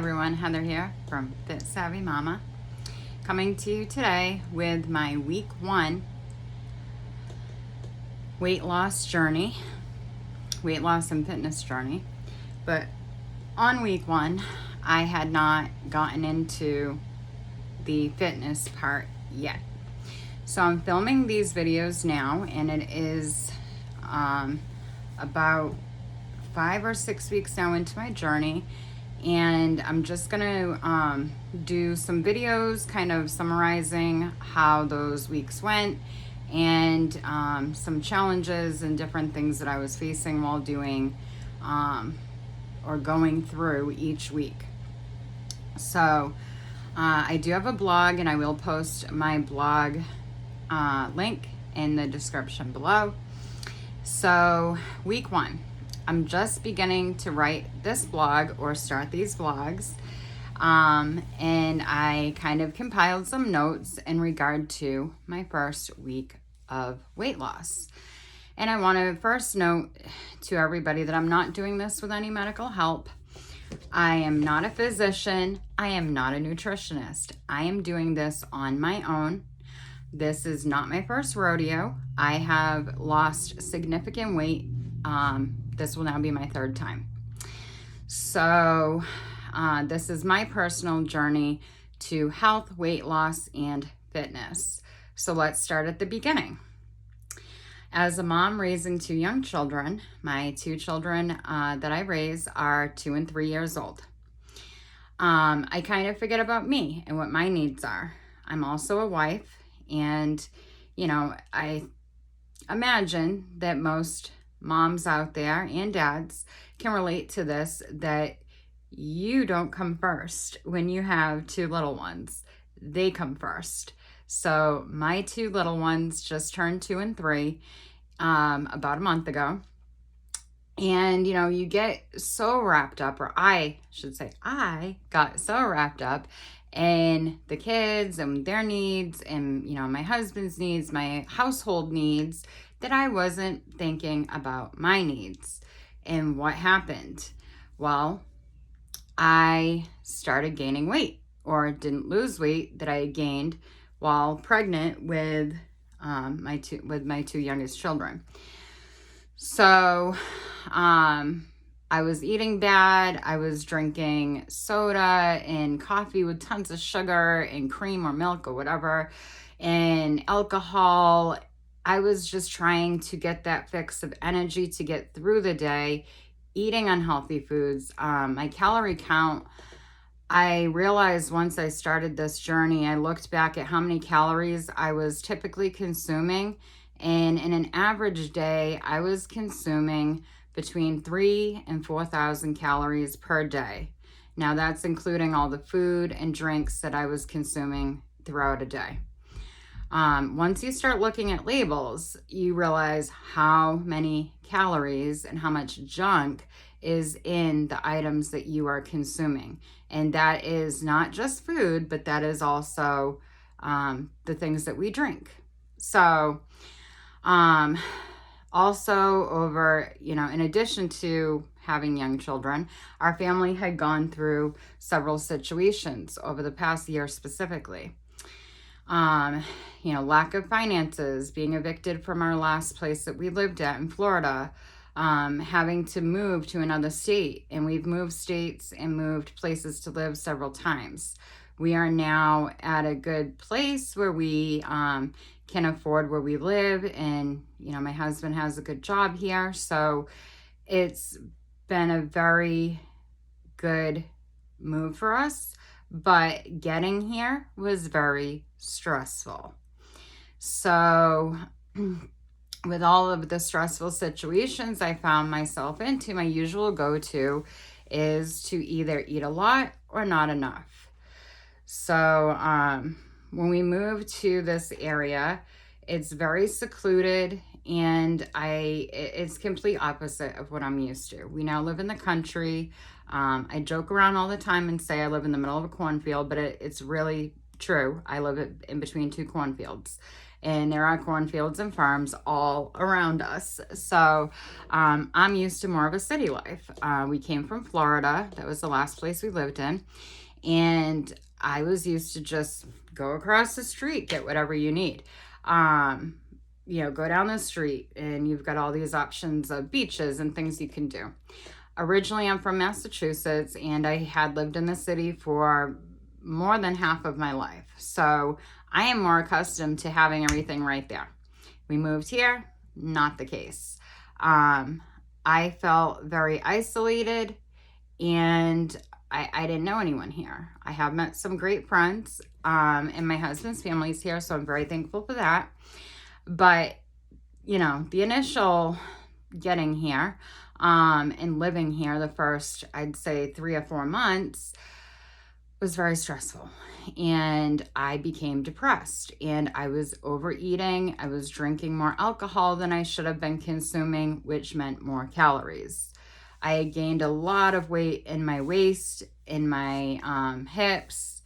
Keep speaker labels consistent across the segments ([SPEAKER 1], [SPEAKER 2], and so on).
[SPEAKER 1] everyone, Heather here from Fit Savvy Mama, coming to you today with my week 1 weight loss journey, weight loss and fitness journey. But on week 1, I had not gotten into the fitness part yet. So I'm filming these videos now, and it is about 5 or 6 weeks now into my journey. And I'm just gonna do some videos kind of summarizing how those weeks went and some challenges and different things that I was facing while doing or going through each week. So I do have a blog, and I will post my blog link in the description below. So week 1. I'm just beginning to write this blog or start these vlogs, and I kind of compiled some notes in regard to my first week of weight loss. And I want to first note to everybody that I'm not doing this with any medical help. I am not a physician. I am not a nutritionist. I am doing this on my own. This is not my first rodeo. I have lost significant weight. This will now be my 3rd time. So this is my personal journey to health, weight loss, and fitness. So let's start at the beginning. As a mom raising 2 young children, my 2 children that I raise are 2 and 3 years old. I kind of forget about me and what my needs are. I'm also a wife, and I imagine that most moms out there and dads can relate to this, that you don't come first when you have 2 little ones. They come first. So my 2 little ones just turned 2 and 3 about a month ago. And, you get so wrapped up, or I should say I got so wrapped up in the kids and their needs and, my husband's needs, my household needs, that I wasn't thinking about my needs. And what happened? Well, I started gaining weight, or didn't lose weight that I had gained while pregnant with my 2 youngest children. So I was eating bad. I was drinking soda and coffee with tons of sugar and cream or milk or whatever, and alcohol. I was just trying to get that fix of energy to get through the day, eating unhealthy foods. My calorie count, I realized once I started this journey, I looked back at how many calories I was typically consuming. And in an average day, I was consuming between 3,000 and 4,000 calories per day. Now that's including all the food and drinks that I was consuming throughout a day. Once you start looking at labels, you realize how many calories and how much junk is in the items that you are consuming. And that is not just food, but that is also the things that we drink. So also over, in addition to having young children, our family had gone through several situations over the past year specifically. Lack of finances, being evicted from our last place that we lived at in Florida, having to move to another state, and we've moved states and moved places to live several times. We are now at a good place where we can afford where we live, and my husband has a good job here, so it's been a very good move for us. But getting here was very stressful. So with all of the stressful situations I found myself into, my usual go-to is to either eat a lot or not enough. So when we moved to this area, it's very secluded, and it's complete opposite of what I'm used to. We now live in the country. I joke around all the time and say I live in the middle of a cornfield, but it's really true. I live in between 2 cornfields. and there are cornfields and farms all around us. So I'm used to more of a city life. We came from Florida. That was the last place we lived in. And I was used to just go across the street, get whatever you need. Go down the street and you've got all these options of beaches and things you can do. Originally, I'm from Massachusetts, and I had lived in the city for more than half of my life. So I am more accustomed to having everything right there. We moved here, not the case. I felt very isolated, and I didn't know anyone here. I have met some great friends, and my husband's family's here, so I'm very thankful for that. But, the initial getting here and living here, the first, I'd say 3 or 4 months, was very stressful. And I became depressed, and I was overeating. I was drinking more alcohol than I should have been consuming, which meant more calories. I had gained a lot of weight in my waist, in my hips,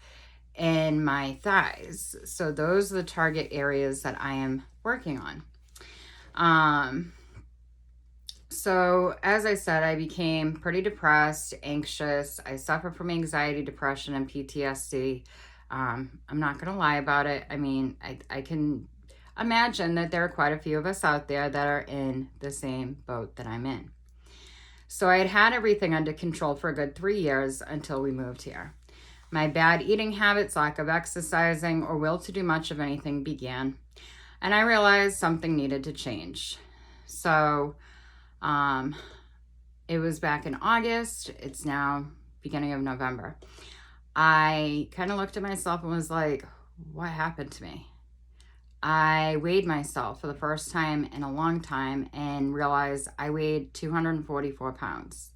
[SPEAKER 1] and my thighs. So those are the target areas that I am working on. So as I said, I became pretty depressed, anxious. I suffer from anxiety, depression, and PTSD. I'm not going to lie about it. I mean, I can imagine that there are quite a few of us out there that are in the same boat that I'm in. So I had everything under control for a good 3 years until we moved here. My bad eating habits, lack of exercising, or will to do much of anything began. And I realized something needed to change. So it was back in August. It's now beginning of November. I kind of looked at myself and was like, what happened to me? I weighed myself for the first time in a long time and realized I weighed 244 pounds.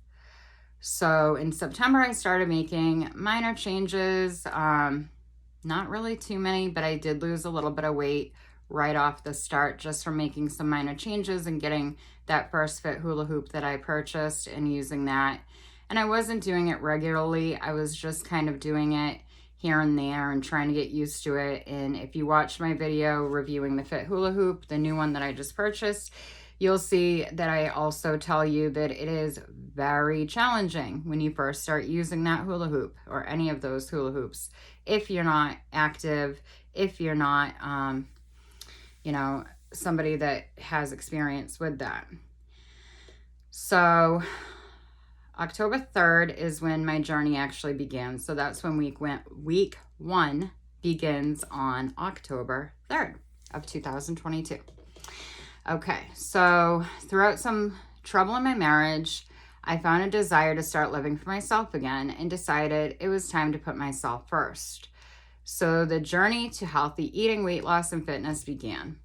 [SPEAKER 1] So in September, I started making minor changes. Not really too many, but I did lose a little bit of weight right off the start just from making some minor changes and getting that first fit hula hoop that I purchased and using that. And I wasn't doing it regularly. I was just kind of doing it here and there and trying to get used to it. And if you watch my video reviewing the fit hula hoop, the new one that I just purchased, you'll see that I also tell you that it is very challenging when you first start using that hula hoop or any of those hula hoops. If you're not active, if you're not, somebody that has experience with that. So October 3rd is when my journey actually began. So that's when week 1 begins on October 3rd of 2022. Okay, so throughout some trouble in my marriage, I found a desire to start living for myself again and decided it was time to put myself first. So the journey to healthy eating, weight loss, and fitness began.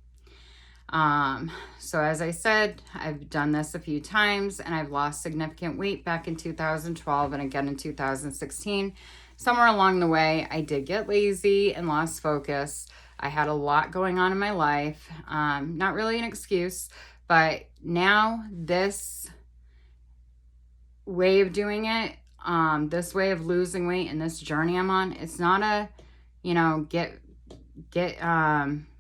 [SPEAKER 1] So as I said, I've done this a few times and I've lost significant weight back in 2012 and again in 2016. Somewhere along the way, I did get lazy and lost focus. I had a lot going on in my life. Not really an excuse, but now this way of doing it, this way of losing weight and this journey I'm on, it's not a, get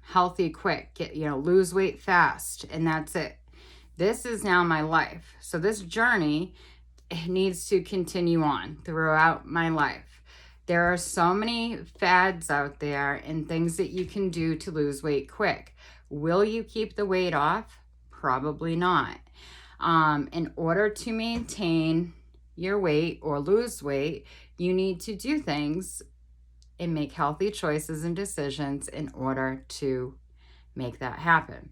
[SPEAKER 1] healthy quick, lose weight fast, and that's it. This is now my life. So this journey needs to continue on throughout my life. There are so many fads out there and things that you can do to lose weight quick. Will you keep the weight off? Probably not. In order to maintain your weight or lose weight, you need to do things and make healthy choices and decisions in order to make that happen.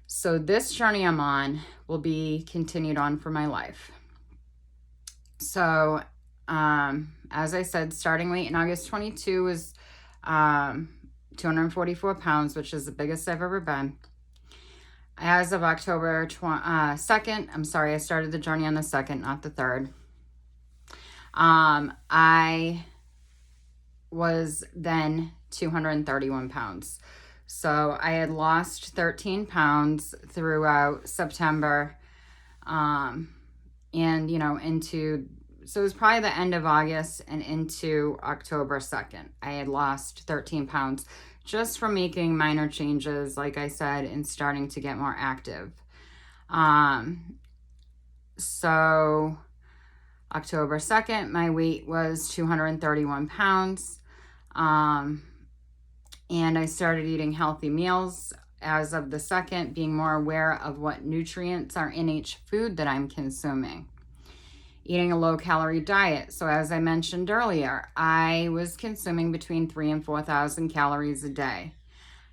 [SPEAKER 1] So this journey I'm on will be continued on for my life. So as I said, starting weight in August 22 was 244 pounds, which is the biggest I've ever been. As of October 2nd, I started the journey on the 2nd, not the 3rd. I was then 231 pounds. So I had lost 13 pounds throughout September, and into So it was probably the end of August and into October 2nd. I had lost 13 pounds just from making minor changes, like I said, and starting to get more active. So October 2nd, my weight was 231 pounds. And I started eating healthy meals as of the 2nd, being more aware of what nutrients are in each food that I'm consuming. Eating a low-calorie diet. So as I mentioned earlier, I was consuming between 3,000 and 4,000 calories a day.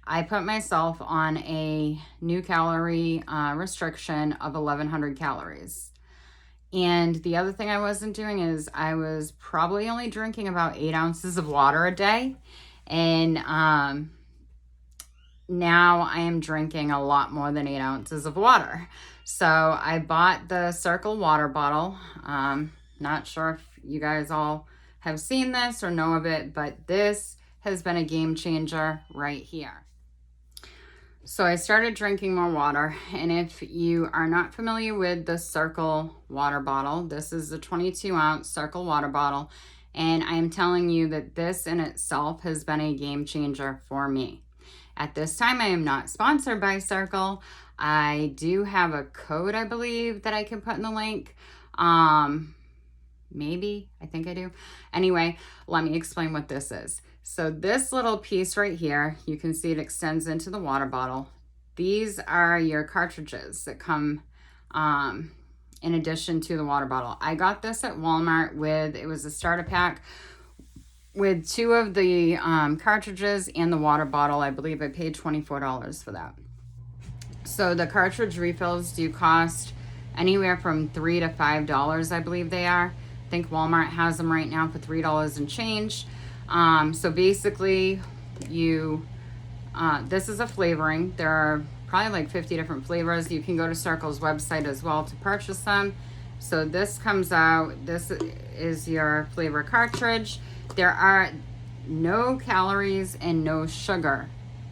[SPEAKER 1] I put myself on a new calorie restriction of 1,100 calories. And the other thing I wasn't doing is I was probably only drinking about 8 ounces of water a day. And now I am drinking a lot more than 8 ounces of water. So I bought the Circle water bottle. Not sure if you guys all have seen this or know of it, but this has been a game changer right here. So I started drinking more water, and if you are not familiar with the Circle water bottle, this is a 22-ounce Circle water bottle, and I am telling you that this in itself has been a game changer for me. At this time, I am not sponsored by Circle. I do have a code, I believe, that I can put in the link. Maybe, I think I do. Anyway, let me explain what this is. So this little piece right here, you can see it extends into the water bottle. These are your cartridges that come in addition to the water bottle. I got this at Walmart it was a starter pack with 2 of the cartridges and the water bottle. I believe I paid $24 for that. So the cartridge refills do cost anywhere from $3 to $5, I believe they are. I think Walmart has them right now for $3 and change. So basically this is a flavoring. There are probably like 50 different flavors. You can go to Circle's website as well to purchase them. So this comes out, this is your flavor cartridge. There are no calories and no sugar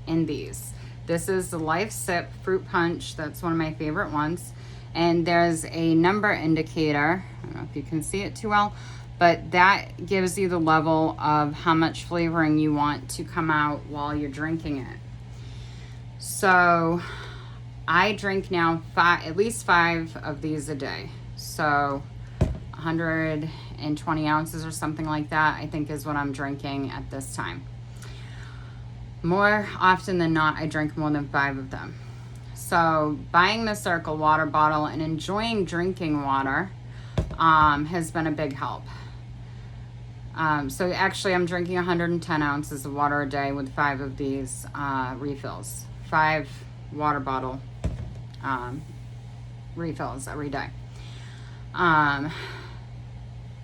[SPEAKER 1] in these. This is the Life Sip Fruit Punch. That's one of my favorite ones. And there's a number indicator. I don't know if you can see it too well, but that gives you the level of how much flavoring you want to come out while you're drinking it. So I drink now at least 5 of these a day. So 120 ounces or something like that, I think, is what I'm drinking at this time. More often than not, I drink more than 5 of them. So buying the Circle water bottle and enjoying drinking water has been a big help. So actually I'm drinking 110 ounces of water a day with 5 of these refills. 5 water bottle refills every day. I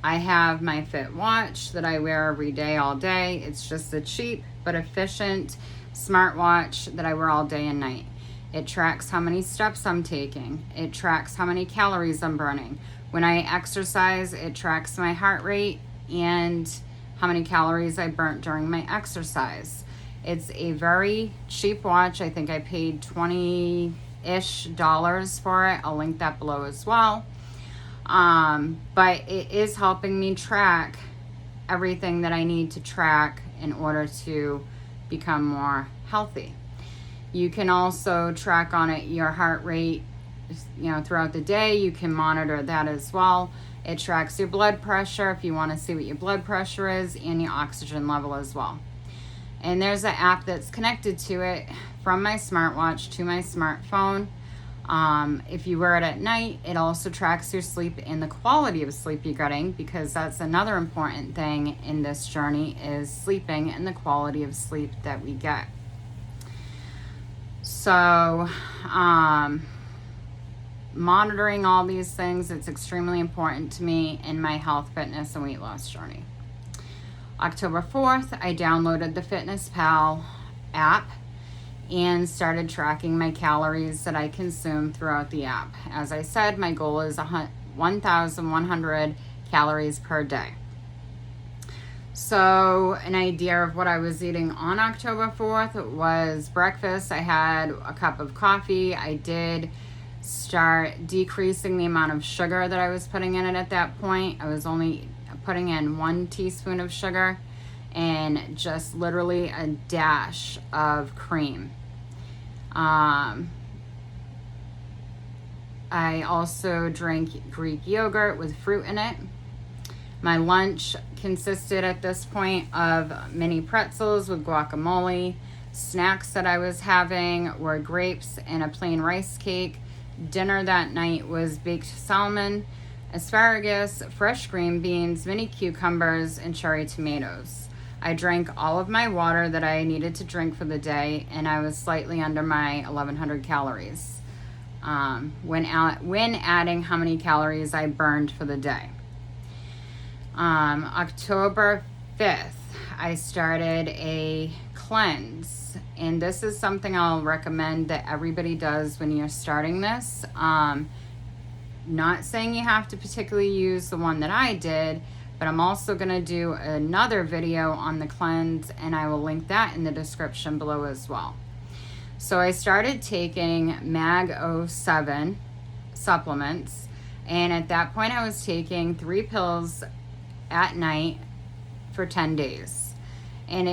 [SPEAKER 1] have my Fit watch that I wear every day, all day. It's just a cheap but efficient smartwatch that I wear all day and night. It tracks how many steps I'm taking. It tracks how many calories I'm burning. When I exercise, it tracks my heart rate and how many calories I burnt during my exercise. It's a very cheap watch. I think I paid $20-ish for it. I'll link that below as well. But it is helping me track everything that I need to track in order to become more healthy. You can also track on it your heart rate, throughout the day. You can monitor that as well. It tracks your blood pressure if you want to see what your blood pressure is, and your oxygen level as well. And there's an app that's connected to it from my smartwatch to my smartphone. If you wear it at night, it also tracks your sleep and the quality of sleep you're getting, because that's another important thing in this journey, is sleeping and the quality of sleep that we get. So, monitoring all these things, it's extremely important to me in my health, fitness, and weight loss journey. October 4th, I downloaded the FitnessPal app and started tracking my calories that I consume throughout the app. As I said, my goal is 1,100 calories per day. So an idea of what I was eating on October 4th was breakfast. I had a cup of coffee. I did start decreasing the amount of sugar that I was putting in it at that point. I was only putting in 1 teaspoon of sugar and just literally a dash of cream. I also drank Greek yogurt with fruit in it. My lunch consisted at this point of mini pretzels with guacamole. Snacks that I was having were grapes and a plain rice cake. Dinner that night was baked salmon, asparagus, fresh green beans, mini cucumbers, and cherry tomatoes. I drank all of my water that I needed to drink for the day, and I was slightly under my 1,100 calories when adding how many calories I burned for the day. October 5th, I started a cleanse, and this is something I'll recommend that everybody does when you're starting this. Not saying you have to particularly use the one that I did, but I'm also going to do another video on the cleanse, and I will link that in the description below as well. So I started taking Mag 07 supplements, and at that point I was taking 3 pills at night for 10 days. And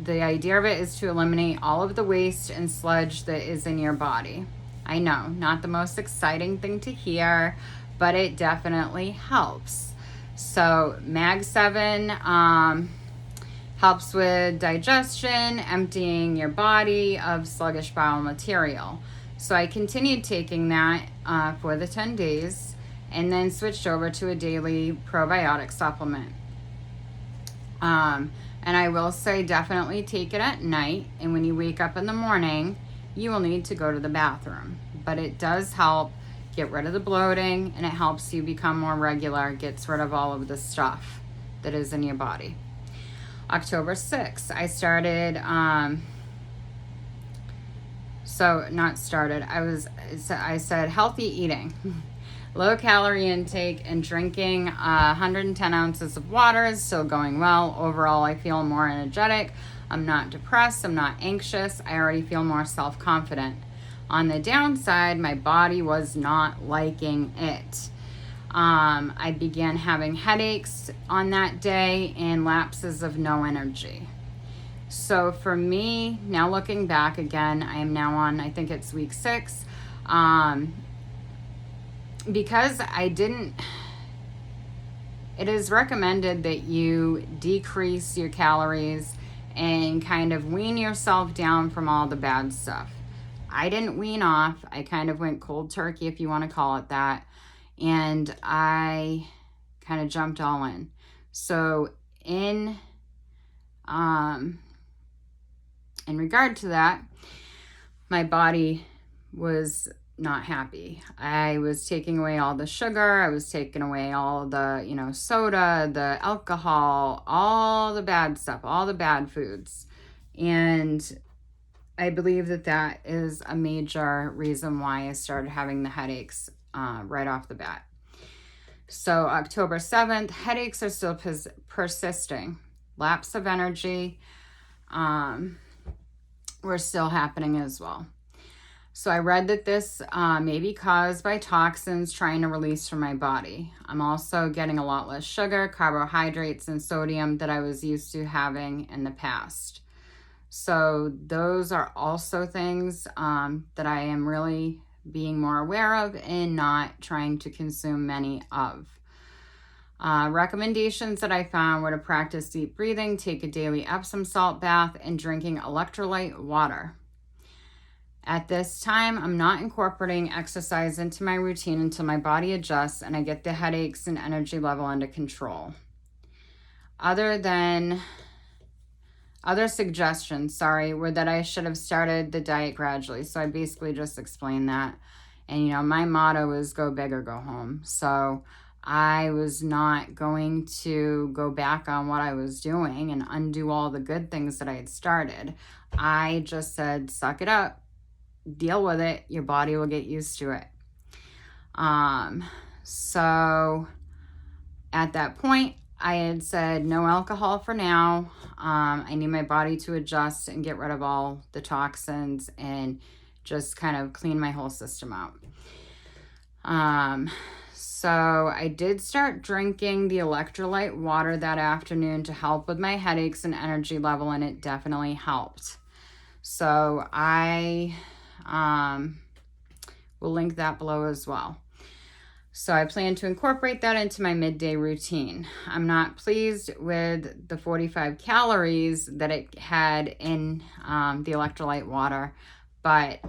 [SPEAKER 1] the idea of it is to eliminate all of the waste and sludge that is in your body. I know, not the most exciting thing to hear, but it definitely helps. So Mag 7 helps with digestion, emptying your body of sluggish bowel material. So I continued taking that for the 10 days and then switched over to a daily probiotic supplement. And I will say definitely take it at night, and when you wake up in the morning, you will need to go to the bathroom. But it does help get rid of the bloating, and it helps you become more regular, gets rid of all of the stuff that is in your body. October 6th, I started, I said healthy eating. Low calorie intake and drinking 110 ounces of water is still going well. Overall, I feel more energetic. I'm not depressed. I'm not anxious. I already feel more self-confident. On the downside, my body was not liking it. I began having headaches on that day and lapses of no energy. So for me, now looking back again, I am now on, I think it's week 6. Because it is recommended that you decrease your calories and kind of wean yourself down from all the bad stuff. I didn't wean off. I kind of went cold turkey, if you want to call it that. And I kind of jumped all in. So in regard to that, my body was not happy. I was taking away all the sugar. I was taking away all the, soda, the alcohol, all the bad stuff, all the bad foods. And I believe that is a major reason why I started having the headaches right off the bat. So October 7th, headaches are still persisting. Lapse of energy were still happening as well. So I read that this may be caused by toxins trying to release from my body. I'm also getting a lot less sugar, carbohydrates, and sodium that I was used to having in the past. So those are also things that I am really being more aware of and not trying to consume many of. Recommendations that I found were to practice deep breathing, take a daily Epsom salt bath, and drinking electrolyte water. At this time, I'm not incorporating exercise into my routine until my body adjusts and I get the headaches and energy level under control. Other suggestions, were that I should have started the diet gradually. So I basically just explained that. And, my motto is go big or go home. So I was not going to go back on what I was doing and undo all the good things that I had started. I just said, suck it up. Deal with it. Your body will get used to it. So at that point, I had said no alcohol for now. I need my body to adjust and get rid of all the toxins and just kind of clean my whole system out. So I did start drinking the electrolyte water that afternoon to help with my headaches and energy level, and it definitely helped. So I will link that below as well. So I plan to incorporate that into my midday routine. I'm not pleased with the 45 calories that it had in the electrolyte water, but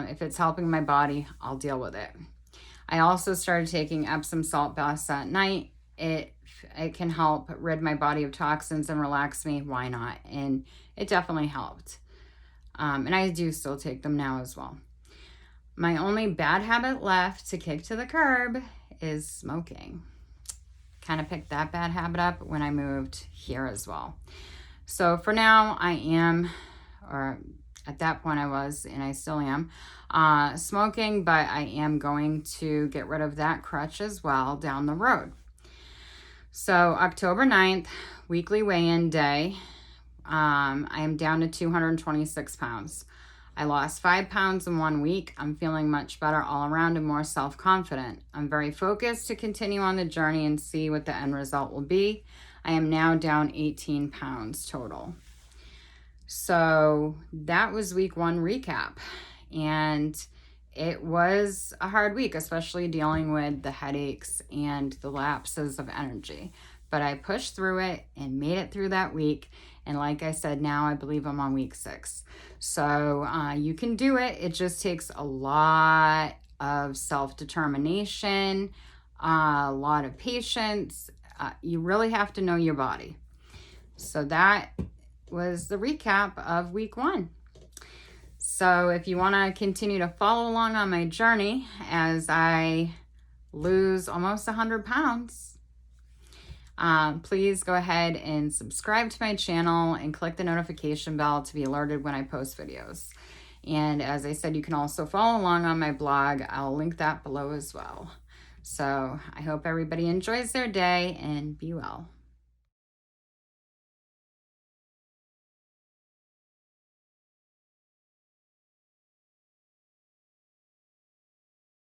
[SPEAKER 1] if it's helping my body, I'll deal with it. I also started taking Epsom salt baths at night. It can help rid my body of toxins and relax me. Why not? And it definitely helped. And I do still take them now as well. My only bad habit left to kick to the curb is smoking. Kind of picked that bad habit up when I moved here as well. So for now, I am, or at that point I was, and I still am, smoking, but I am going to get rid of that crutch as well down the road. So October 9th, weekly weigh-in day, I am down to 226 pounds. I lost 5 pounds in 1 week. I'm feeling much better all around and more self-confident. I'm very focused to continue on the journey and see what the end result will be. I am now down 18 pounds total. So that was week 1 recap. And it was a hard week, especially dealing with the headaches and the lapses of energy. But I pushed through it and made it through that week. And like I said, now I believe I'm on week 6. So you can do it. It just takes a lot of self-determination, a lot of patience. You really have to know your body. So that was the recap of week 1. So if you want to continue to follow along on my journey as I lose almost 100 pounds, please go ahead and subscribe to my channel and click the notification bell to be alerted when I post videos. And as I said, you can also follow along on my blog. I'll link that below as well. So I hope everybody enjoys their day and be well.